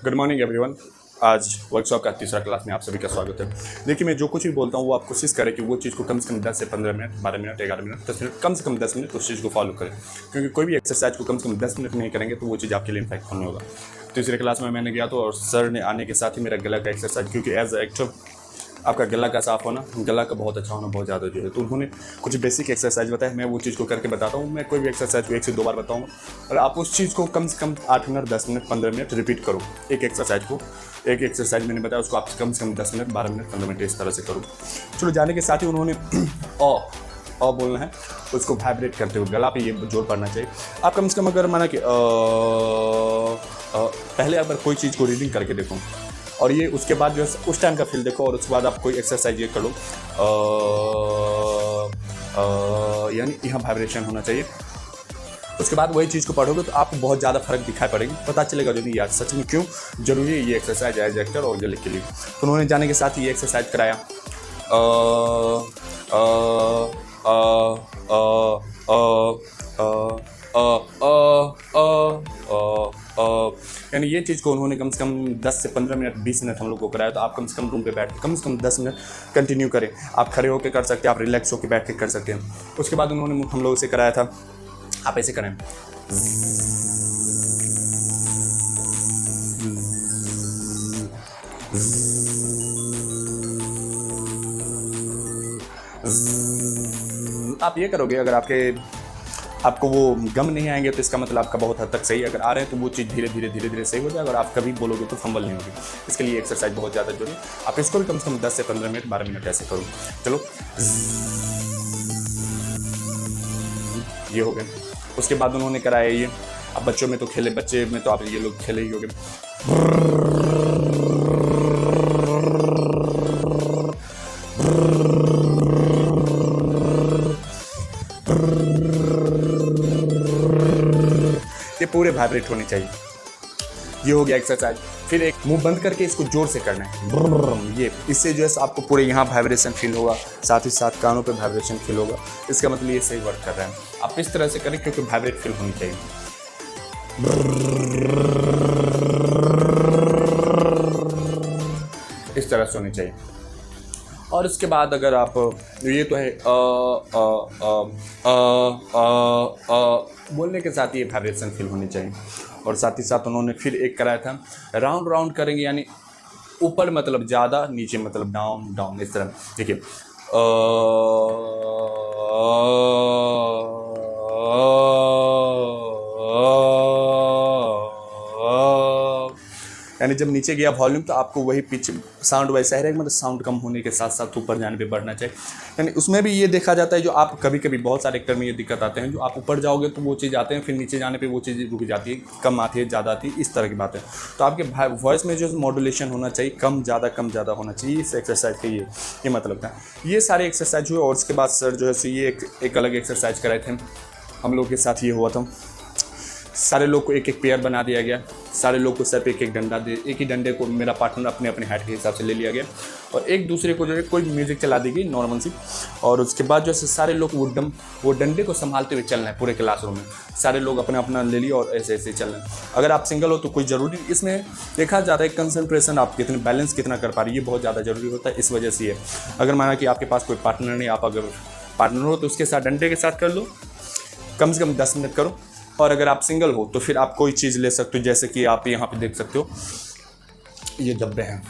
Good morning everyone. आज workshop का तीसरा क्लास में आप सभी का स्वागत है। देखिए, मैं जो कुछ भी बोलता हूँ वो आप कोशिश करें कि वो चीज़ को कम से कम 10 से 15 मिनट, 12 मिनट, 11 मिनट, 10 मिनट, कम से कम 10 मिनट उस चीज़ को फॉलो करें, क्योंकि कोई भी एक्सरसाइज को कम से कम 10 मिनट नहीं करेंगे तो वो चीज़ आपके लिए इम्पैक्टफुल नहीं होगा। तीसरे क्लास में मैंने गया तो और सर ने आने के साथ ही मेरा गला का एक्सरसाइज, क्योंकि एज एक्टर आपका गला का साफ़ होना, गला का बहुत अच्छा होना बहुत ज़्यादा जो है, तो उन्होंने कुछ बेसिक एक्सरसाइज बताया। मैं वो चीज़ को करके बताता हूँ। मैं कोई भी एक्सरसाइज को 1 से 2 बार बताऊँगा और आप उस चीज़ को कम से कम 8 मिनट, 10 मिनट, 15 मिनट रिपीट करो। एक एक्सरसाइज मैंने बताया उसको आप कम से कम 10 मिनट, 12 मिनट, 15 मिनट इस तरह से करो। चलो, जाने के साथ ही उन्होंने अ बोलना है, उसको वाइब्रेट करते हुए गला पे ये जोर पड़ना चाहिए। आप कम से कम अगर माना कि पहले अगर कोई चीज़ को रीडिंग करके देखो और ये उसके बाद जो है उस टाइम का फील देखो और उसके बाद आप कोई एक्सरसाइज ये करो, यानी यहाँ वाइब्रेशन होना चाहिए। उसके बाद वही चीज़ को पढ़ोगे तो आपको बहुत ज़्यादा फर्क दिखाई पड़ेगी, पता चलेगा जो नहीं यार सच में क्यों जरूरी है ये एक्सरसाइज एज एक्टर और गले के लिए। तो उन्होंने जाने के साथ ये एक्सरसाइज कराया, यानी ये चीज़ को उन्होंने कम से कम 10 से 15 मिनट, 20 मिनट हम लोग को कराया। तो आप कम से कम रूम पे बैठ के कम से कम 10 मिनट कंटिन्यू करें। आप खड़े होकर कर सकते हैं, आप रिलैक्स होकर बैठ के कर सकते हैं। उसके बाद उन्होंने हम लोगों से कराया था, आप ऐसे करें, आप ये करोगे। अगर आपको वो गम नहीं आएंगे तो इसका मतलब आपका बहुत हद तक सही है। अगर आ रहे हैं तो वो चीज़ धीरे धीरे सही हो जाए। अगर आप कभी बोलोगे तो फंबल नहीं होगी। इसके लिए एक्सरसाइज बहुत ज़्यादा जरूरी है। आप इसको भी कम से कम 10 से 15 मिनट, 12 मिनट ऐसे करो। चलो, ये हो गया। उसके बाद उन्होंने कराया ये, अब बच्चों में तो खेले, बच्चे में तो आप ये लोग खेले ही होंगे। ये पूरे वाइब्रेट होने चाहिए। ये हो गया एक्सरसाइज। फिर एक मुंह बंद करके इसको जोर से करना है, ये इससे जो है आपको पूरे यहाँ वाइब्रेशन फील होगा, साथ ही साथ कानों पे वाइब्रेशन फील होगा। इसका मतलब ये सही वर्क कर रहा है। आप इस तरह से करें क्योंकि वाइब्रेट फील होनी चाहिए। इस तरह से होनी चाहिए। और उसके बाद अगर आप, ये तो है बोलने के साथ ये वाइब्रेशन फील होनी चाहिए। और साथ ही साथ उन्होंने फिर एक कराया था, राउंड करेंगे, यानी ऊपर मतलब ज़्यादा, नीचे मतलब डाउन इस तरह। देखिए, यानी जब नीचे गया वॉल्यूम तो आपको वही पिच साउंड वैसा ही रहेगा, मतलब साउंड कम होने के साथ साथ ऊपर जाने पे बढ़ना चाहिए। यानी उसमें भी ये देखा जाता है, जो आप कभी बहुत सारे एक्टर में ये दिक्कत आते हैं, जो आप ऊपर जाओगे तो वो चीज़ आते हैं, फिर नीचे जाने पे वो चीज़ रुक जाती है, कम आती है, ज़्यादा आती है, इस तरह की बात है। तो आपके वॉइस में जो मॉड्यूलेशन होना चाहिए, कम ज़्यादा होना चाहिए। इस एक्सरसाइज का ये मतलब था। ये सारे एक्सरसाइज हुए और उसके बाद सर जो है सो ये एक अलग एक्सरसाइज कराए थे हम लोग के साथ। ये हुआ था, सारे लोग को एक पेयर बना दिया गया, सारे लोग को सर पे एक डंडा दे, एक ही डंडे को मेरा पार्टनर अपने हाइट के हिसाब से ले लिया गया और एक दूसरे को जो है कोई म्यूजिक चला दी गई नॉर्मल सी। और उसके बाद जो है सारे लोग वो डंडे को संभालते हुए चलना है पूरे क्लासरूम में। सारे लोग अपना ले लिए और ऐसे चलना है। अगर आप सिंगल हो तो कोई ज़रूरी, इसमें देखा जाता है कंसंट्रेशन, आप बैलेंस कितना कर पा रही है, ये बहुत ज़्यादा ज़रूरी होता है। इस वजह से है, अगर माना कि आपके पास कोई पार्टनर नहीं, आप अगर पार्टनर हो तो उसके साथ डंडे के साथ कर लो, कम से कम 10 मिनट करो। और अगर आप सिंगल हो तो फिर आप कोई चीज़ ले सकते हो, जैसे कि आप यहाँ पे देख सकते हो ये डब्बे हैं,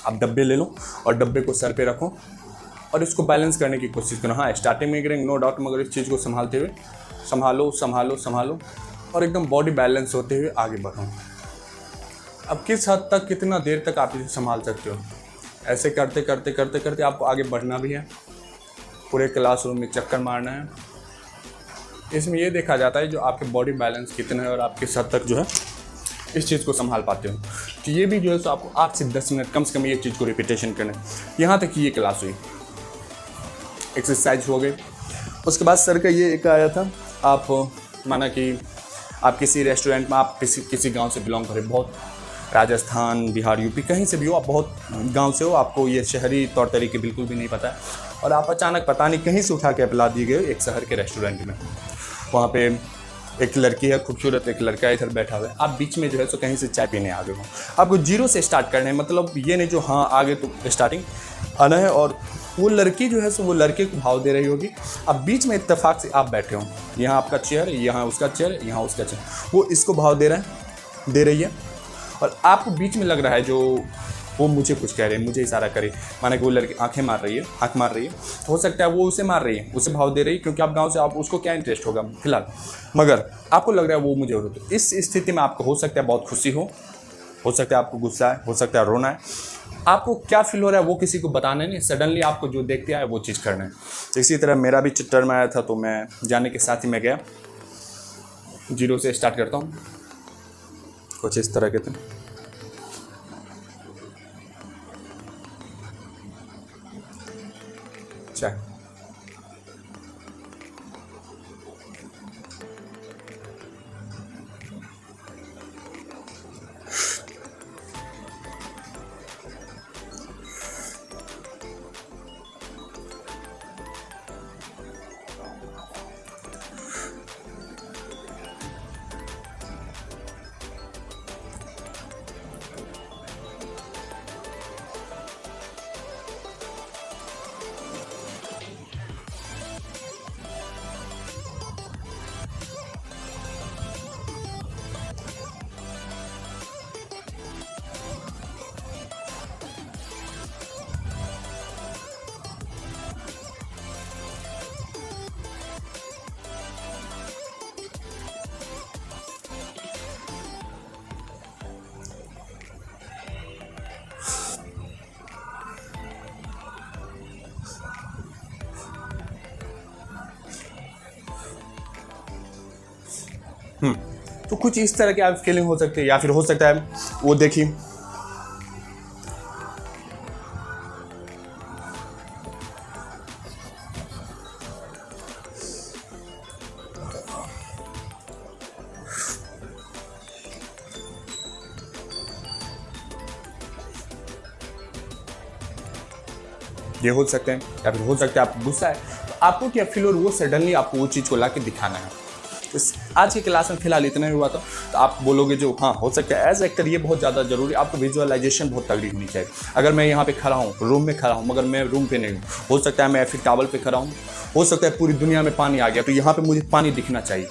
आप डब्बे ले लो और डब्बे को सर पे रखो और इसको बैलेंस करने की कोशिश करो। हाँ, स्टार्टिंग में करेंगे नो डाउट, मगर इस चीज़ को संभालते हुए संभालो और एकदम बॉडी बैलेंस होते हुए आगे बढ़ो। अब किस हद तक, कितना देर तक आप इसे संभाल सकते हो, ऐसे करते आपको आगे बढ़ना भी है, पूरे क्लासरूम में चक्कर मारना है। इसमें ये देखा जाता है जो आपके बॉडी बैलेंस कितना है और आप किस हद तक जो है इस चीज़ को संभाल पाते हो। तो ये भी जो है सो आपको 8 से 10 मिनट कम से कम ये चीज़ को रिपीटेशन करना है। यहाँ तक ये क्लास हुई, एक्सरसाइज हो गई। उसके बाद सर का ये एक आया था, आप माना कि आप किसी रेस्टोरेंट में, आप किसी गांव से बिलोंग करें, बहुत राजस्थान, बिहार, यूपी, कहीं से भी हो, आप बहुत गांव से हो, आपको ये शहरी तौर तरीके बिल्कुल भी नहीं पता है और आप अचानक पता नहीं कहीं से उठा के पिला दिए गए एक शहर के रेस्टोरेंट में। वहाँ पे एक लड़की है खूबसूरत, एक लड़का इधर बैठा हुआ है, आप बीच में जो है सो कहीं से चाय पीने आ गए हो। आपको जीरो से स्टार्ट करना है, मतलब ये नहीं जो हाँ आगे तो स्टार्टिंग आना है और वो लड़की जो है सो वो लड़के को भाव दे रही होगी। अब बीच में इत्तेफाक से आप बैठे हो, यहाँ आपका चेयर, यहाँ उसका चेयर, यहाँ उसका चेयर, वो इसको भाव दे रही है और आपको बीच में लग रहा है जो वो मुझे कुछ कह रहे हैं, मुझे इशारा करे, माने कि वो लड़की आंखें मार रही है, आंख मार रही है, तो हो सकता है वो उसे मार रही है, उसे भाव दे रही है, क्योंकि आप गांव से, आप उसको क्या इंटरेस्ट होगा फिलहाल, मगर आपको लग रहा है वो मुझे हो। तो इस स्थिति में आपको हो सकता है बहुत खुशी हो सकता है आपको गुस्सा है, हो सकता है रोना है, आपको क्या फील हो रहा है वो किसी को बताना नहीं, सडनली आपको जो देखते आए वो चीज़ करना है। तो इसी तरह मेरा भी टर्म आया था, तो मैं जाने के साथ ही मैं गया, जीरो से स्टार्ट करता हूँ, कुछ इस तरह के थे। चाय तो कुछ इस तरह की आप फीलिंग हो सकती है, या फिर हो सकता है वो देखिए ये हो सकते हैं, या फिर हो सकता है आपको गुस्सा है, तो आपको क्या फील और वो सडनली आपको वो चीज़ को ला के दिखाना है। तो आज की क्लास में फिलहाल इतना ही हुआ था, तो आप बोलोगे जो हाँ हो सकता है एज एक्टर ये बहुत ज़्यादा जरूरी, आपको विजुअलाइजेशन बहुत तगड़ी होनी चाहिए। अगर मैं यहाँ पे खड़ा हूँ, रूम में खड़ा हूँ, मगर मैं रूम पे नहीं हूँ, हो सकता है मैं फिर टावल पे खड़ा हूँ, हो सकता है पूरी दुनिया में पानी आ गया, तो यहाँ पे मुझे पानी दिखना चाहिए।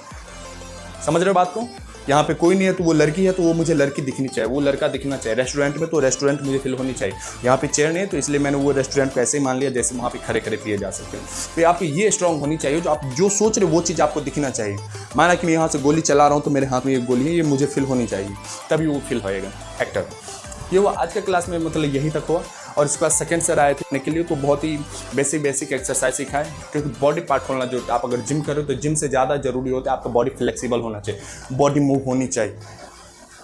समझ रहे हो बात को? यहाँ पे कोई नहीं है तो वो लड़की है तो वो मुझे लड़की दिखनी चाहिए, वो लड़का दिखना चाहिए। रेस्टोरेंट में तो रेस्टोरेंट मुझे फील होनी चाहिए। यहाँ पे चेयर नहीं है तो इसलिए मैंने वो रेस्टोरेंट को ऐसे ही मान लिया जैसे वहाँ पे खड़े खड़े पिए जा सकते हैं। तो यहाँ पे ये स्ट्रांग होनी चाहिए, जो आप जो सोच रहे हो वो चीज़ आपको दिखना चाहिए। माना कि मैं यहाँ से गोली चला रहा हूँ तो मेरे हाथ में ये गोली है, ये मुझे फील होनी चाहिए, तभी वो फील होएगा एक्टर। ये हुआ आज का क्लास में, मतलब यहीं तक हुआ। और इसके बाद सेकंड सर आए थे के लिए, तो बहुत ही बेसिक एक्सरसाइज सिखाए, क्योंकि बॉडी पार्ट खोलना जो आप अगर जिम करो तो जिम से ज़्यादा जरूरी होता है आपका बॉडी फ्लेक्सिबल होना चाहिए, बॉडी मूव होनी चाहिए।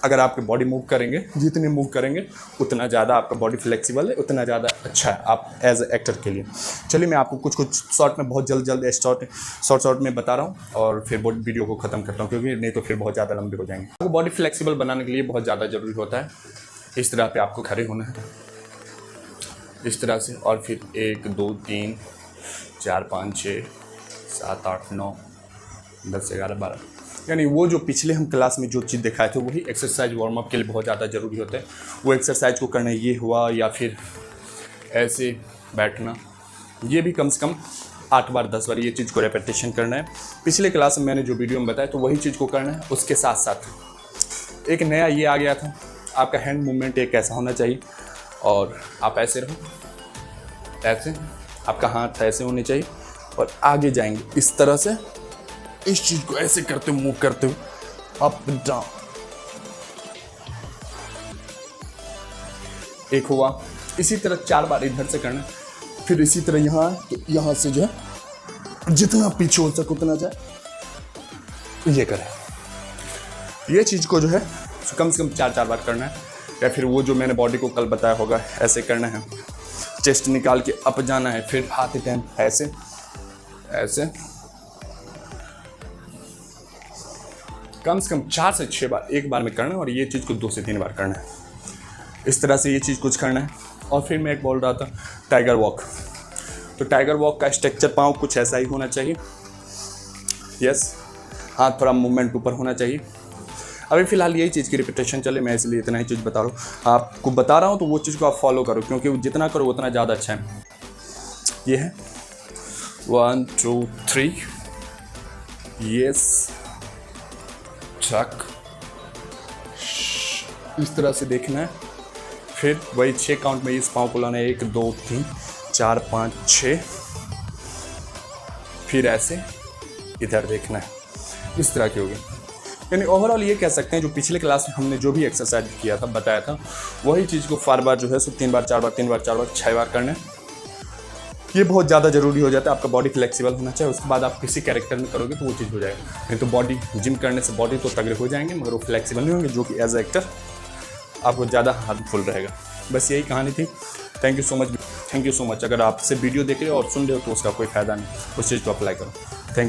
अगर आपके बॉडी मूव करेंगे, जितने मूव करेंगे उतना ज़्यादा आपका बॉडी फ्लेक्सिबल है, उतना ज़्यादा अच्छा है आप एज ए एक्टर के लिए। चलिए मैं आपको कुछ शॉर्ट में बहुत जल्द शॉर्ट में बता रहा हूँ और फिर वीडियो को ख़त्म करता हूँ, क्योंकि नहीं तो फिर बहुत ज़्यादा लंबे हो जाएंगे। आपको बॉडी फ्लेक्सिबल बनाने के लिए बहुत ज़्यादा ज़रूरी होता है, इस तरह पे आपको खड़े होना है, इस तरह से, और फिर 1 2 3 4 5 6 7 8 9 10 11 12, यानी वो जो पिछले हम क्लास में जो चीज़ दिखाए थे वही एक्सरसाइज वार्म अप के लिए बहुत ज़्यादा ज़रूरी होता है। वो एक्सरसाइज को करना, ये हुआ, या फिर ऐसे बैठना, ये भी कम से कम 8 बार 10 बार ये चीज़ को रेपिटेशन करना है। पिछले क्लास में मैंने जो वीडियो में बताया तो वही चीज़ को करना है। उसके साथ साथ एक नया ये आ गया था, आपका हैंड मूवमेंट एक ऐसा होना चाहिए, और आप ऐसे रहो, ऐसे, आपका हाथ ऐसे होने चाहिए और आगे जाएंगे इस तरह से, इस चीज़ को ऐसे करते हुए मूव करते हुए अप डाउन। एक हुआ, इसी तरह 4 बार इधर से करना, फिर इसी तरह यहाँ, तो यहाँ से जो है जितना पीछे हो सके उतना जाए, ये करें। ये चीज़ को जो है कम से कम 4 बार करना है। या फिर वो जो मैंने बॉडी को कल बताया होगा ऐसे करना है, चेस्ट निकाल के अप जाना है, फिर हाथ टाइम ऐसे ऐसे, कम से कम 4 से 6 बार एक बार में करना है। और ये चीज़ को 2 से 3 बार करना है, इस तरह से ये चीज़ कुछ करना है। और फिर मैं एक बोल रहा था टाइगर वॉक, तो टाइगर वॉक का स्ट्रक्चर पाँव कुछ ऐसा ही होना चाहिए। यस, हाथ थोड़ा मूवमेंट ऊपर होना चाहिए। अभी फ़िलहाल यही चीज़ की रिपीटेशन चले, मैं इसलिए इतना ही चीज़ बता रहा हूँ, आपको बता रहा हूँ, तो वो चीज़ को आप फॉलो करो, क्योंकि जितना करो उतना ज़्यादा अच्छा है। ये है 1 2 3, यस, चक, इस तरह से देखना है। फिर वही 6 काउंट में इस पाँव को लाना है, 1 2 3 4 5 6, फिर ऐसे इधर देखना है, इस तरह की होगी। यानी ओवरऑल ये कह सकते हैं जो पिछले क्लास में हमने जो भी एक्सरसाइज किया था, बताया था, वही चीज़ को 4 बार जो है सो 3 बार 4 बार 3 बार 4 बार 6 बार करना है। ये बहुत ज़्यादा ज़रूरी हो जाता है, आपका बॉडी फ्लेक्सिबल होना चाहिए। उसके बाद आप किसी कैरेक्टर में करोगे तो वो चीज़ हो जाएगा। नहीं तो बॉडी जिम करने से बॉडी तो तगड़े हो जाएंगे, मगर वो फ्लेक्सिबल नहीं होंगे, जो कि एज ए एक्टर आपको ज़्यादा हार्मफुल रहेगा। बस यही कहानी थी। Thank you so much. अगर आपसे वीडियो देख रहे हो और सुन रहे हो तो उसका कोई फ़ायदा नहीं, उस चीज़ को अप्लाई करो। Thank you.